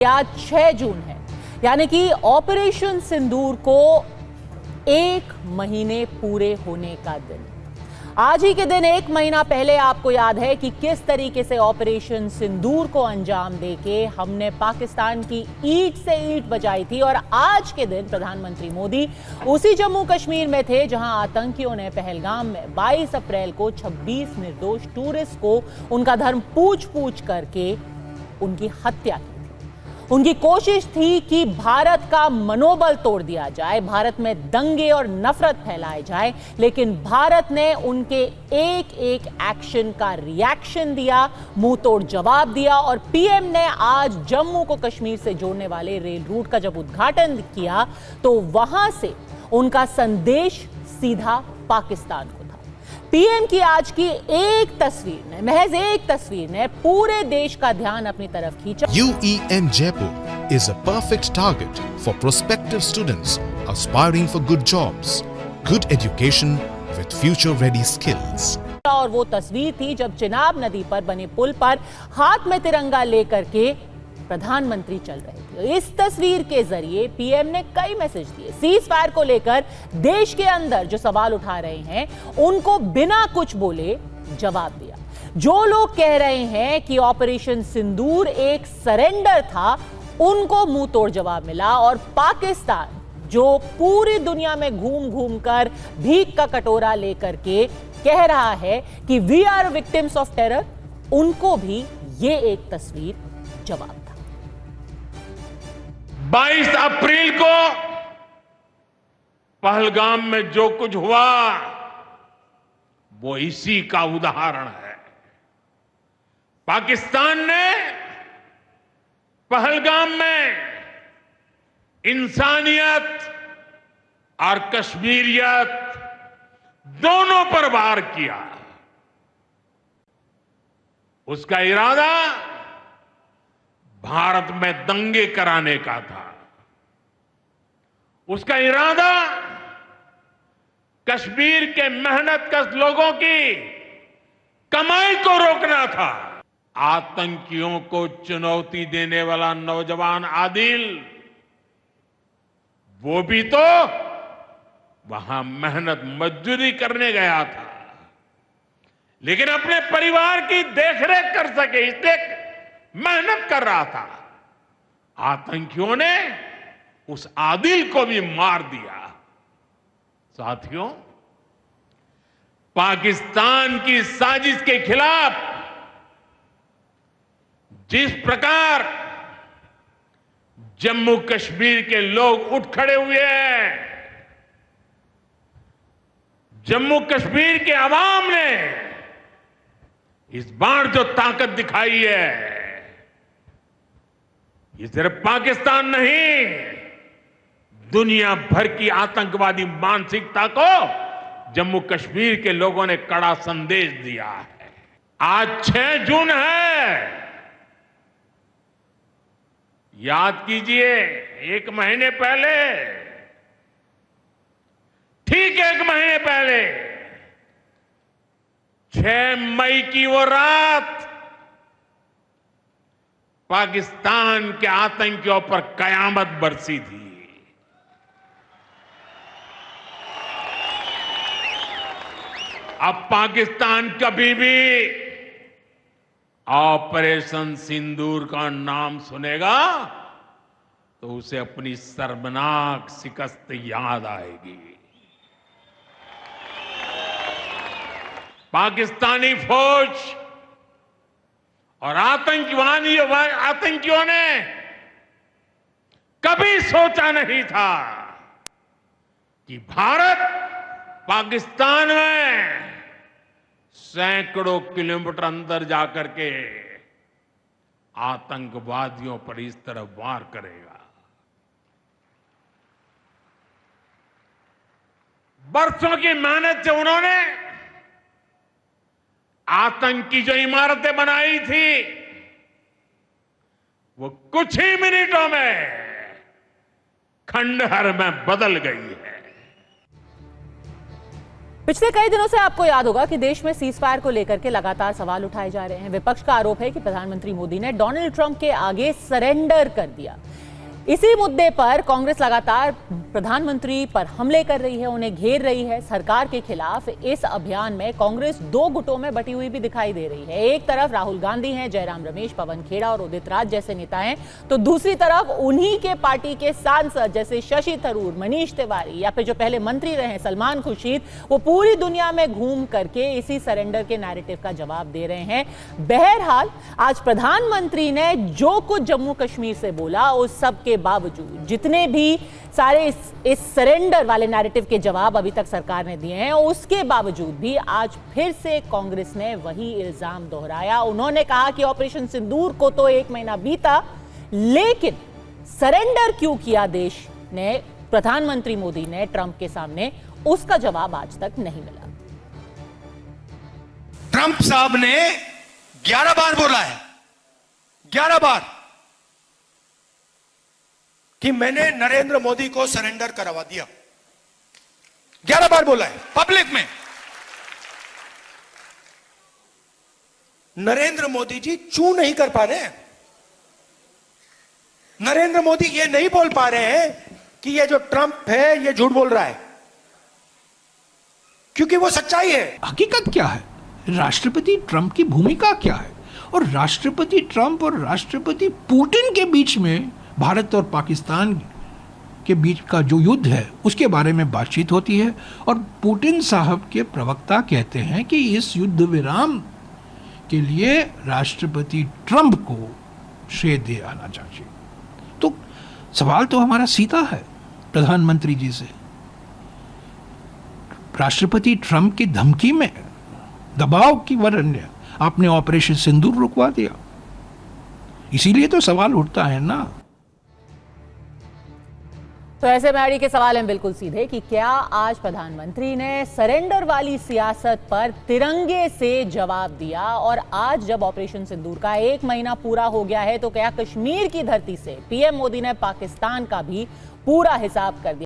आज 6 जून है, यानी कि ऑपरेशन सिंदूर को 1 महीने पूरे होने का दिन। आज ही के दिन 1 महीना पहले आपको याद है कि किस तरीके से ऑपरेशन सिंदूर को अंजाम देके हमने पाकिस्तान की ईंट से ईंट बजाई थी। और आज के दिन प्रधानमंत्री मोदी उसी जम्मू कश्मीर में थे जहां आतंकियों ने पहलगाम में 22 अप्रैल को 26 निर्दोष टूरिस्ट को उनका धर्म पूछ करके उनकी हत्या की। उनकी कोशिश थी कि भारत का मनोबल तोड़ दिया जाए, भारत में दंगे और नफरत फैलाए जाए, लेकिन भारत ने उनके एक एक एक्शन का रिएक्शन दिया, मुंह तोड़ जवाब दिया। और पीएम ने आज जम्मू को कश्मीर से जोड़ने वाले रेल रूट का जब उद्घाटन किया तो वहां से उनका संदेश सीधा पाकिस्तान को था। पीएम की आज की एक तस्वीर ने, महज एक तस्वीर ने पूरे देश का ध्यान अपनी तरफ खींचा। UEM Jaipur is a perfect target for prospective students aspiring for good jobs, good education with future-ready skills. और वो तस्वीर थी जब चिनाब नदी पर बने पुल पर हाथ में तिरंगा लेकर के प्रधानमंत्री चल रहे थे। इस तस्वीर के जरिए पीएम ने कई मैसेज दिए। सीज फायर को लेकर देश के अंदर जो सवाल उठा रहे हैं उनको बिना कुछ बोले जवाब दिया। जो लोग कह रहे हैं कि ऑपरेशन सिंदूर एक सरेंडर था, उनको मुंह तोड़ जवाब मिला। और पाकिस्तान जो पूरी दुनिया में घूम कर भीख का कटोरा लेकर के कह रहा है कि we are victims of terror, उनको भी ये एक तस्वीर जवाब था। 22 अप्रैल को पहलगाम में जो कुछ हुआ वो इसी का उदाहरण है। पाकिस्तान ने पहलगाम में इंसानियत और कश्मीरियत दोनों पर वार किया। उसका इरादा भारत में दंगे कराने का था। उसका इरादा कश्मीर के मेहनतकश लोगों की कमाई को रोकना था। आतंकियों को चुनौती देने वाला नौजवान आदिल, वो भी तो वहां मेहनत मजदूरी करने गया था, लेकिन अपने परिवार की देखरेख कर सके इसलिए मेहनत कर रहा था। आतंकियों ने उस आदिल को भी मार दिया। साथियों, पाकिस्तान की साजिश के खिलाफ जिस प्रकार जम्मू कश्मीर के लोग उठ खड़े हुए हैं, जम्मू कश्मीर के अवाम ने इस बार जो ताकत दिखाई है, ये सिर्फ पाकिस्तान नहीं, दुनिया भर की आतंकवादी मानसिकता को जम्मू कश्मीर के लोगों ने कड़ा संदेश दिया है। आज 6 जून है, याद कीजिए 1 महीने पहले, ठीक 1 महीने पहले 6 मई की वो रात पाकिस्तान के आतंकियों पर कयामत बरसी थी। अब पाकिस्तान कभी भी ऑपरेशन सिंदूर का नाम सुनेगा तो उसे अपनी शर्मनाक शिकस्त याद आएगी। पाकिस्तानी फौज और आतंकियों ने कभी सोचा नहीं था कि भारत पाकिस्तान में सैकड़ों किलोमीटर अंदर जाकर के आतंकवादियों पर इस तरह वार करेगा। बरसों की मेहनत से उन्होंने आतंकी जो इमारतें बनाई थी वो कुछ ही मिनटों में खंडहर में बदल गई है। पिछले कई दिनों से आपको याद होगा कि देश में सीजफायर को लेकर के लगातार सवाल उठाए जा रहे हैं। विपक्ष का आरोप है कि प्रधानमंत्री मोदी ने डोनाल्ड ट्रंप के आगे सरेंडर कर दिया। इसी मुद्दे पर कांग्रेस लगातार प्रधानमंत्री पर हमले कर रही है, उन्हें घेर रही है। सरकार के खिलाफ इस अभियान में कांग्रेस दो गुटों में बटी हुई भी दिखाई दे रही है। एक तरफ राहुल गांधी हैं, जयराम रमेश, पवन खेड़ा और उदित राज जैसे नेता हैं, तो दूसरी तरफ उन्हीं के पार्टी के सांसद जैसे शशि थरूर, मनीष तिवारी या फिर जो पहले मंत्री रहे सलमान खुर्शीद, वो पूरी दुनिया में घूम करके इसी सरेंडर के नैरेटिव का जवाब दे रहे हैं। बहरहाल आज प्रधानमंत्री ने जो कुछ जम्मू कश्मीर से बोला, उस सब के बावजूद जितने भी सारे इस सरेंडर वाले नैरेटिव के जवाब अभी तक सरकार ने दिए हैं, उसके बावजूद भी आज फिर से कांग्रेस ने वही इल्जाम दोहराया। उन्होंने कहा कि ऑपरेशन सिंदूर को तो 1 महीना बीता, लेकिन सरेंडर क्यों किया देश ने, प्रधानमंत्री मोदी ने ट्रंप के सामने, उसका जवाब आज तक नहीं मिला। ट्रंप साहब ने 11 बार बोला है, 11 बार, कि मैंने नरेंद्र मोदी को सरेंडर करवा दिया। 11 बार बोला है पब्लिक में। नरेंद्र मोदी जी चू नहीं कर पा रहे हैं। नरेंद्र मोदी ये नहीं बोल पा रहे हैं कि ये जो ट्रंप है ये झूठ बोल रहा है, क्योंकि वो सच्चाई है। हकीकत क्या है, राष्ट्रपति ट्रंप की भूमिका क्या है, और राष्ट्रपति ट्रंप और राष्ट्रपति पुतिन के बीच में, भारत और पाकिस्तान के बीच का जो युद्ध है उसके बारे में बातचीत होती है। और पुतिन साहब के प्रवक्ता कहते हैं कि इस युद्ध विराम के लिए राष्ट्रपति ट्रंप को श्रेय दे आना चाहिए। तो सवाल तो हमारा सीधा है प्रधानमंत्री जी से। राष्ट्रपति ट्रंप की धमकी में, दबाव की वजह आपने ऑपरेशन सिंदूर रुकवा दिया, इसीलिए तो सवाल उठता है ना। तो ऐसे में अड़ी के सवाल हैं बिल्कुल सीधे कि क्या आज प्रधानमंत्री ने सरेंडर वाली सियासत पर तिरंगे से जवाब दिया, और आज जब ऑपरेशन सिंदूर का 1 महीना पूरा हो गया है, तो क्या कश्मीर की धरती से पीएम मोदी ने पाकिस्तान का भी पूरा हिसाब कर दिया?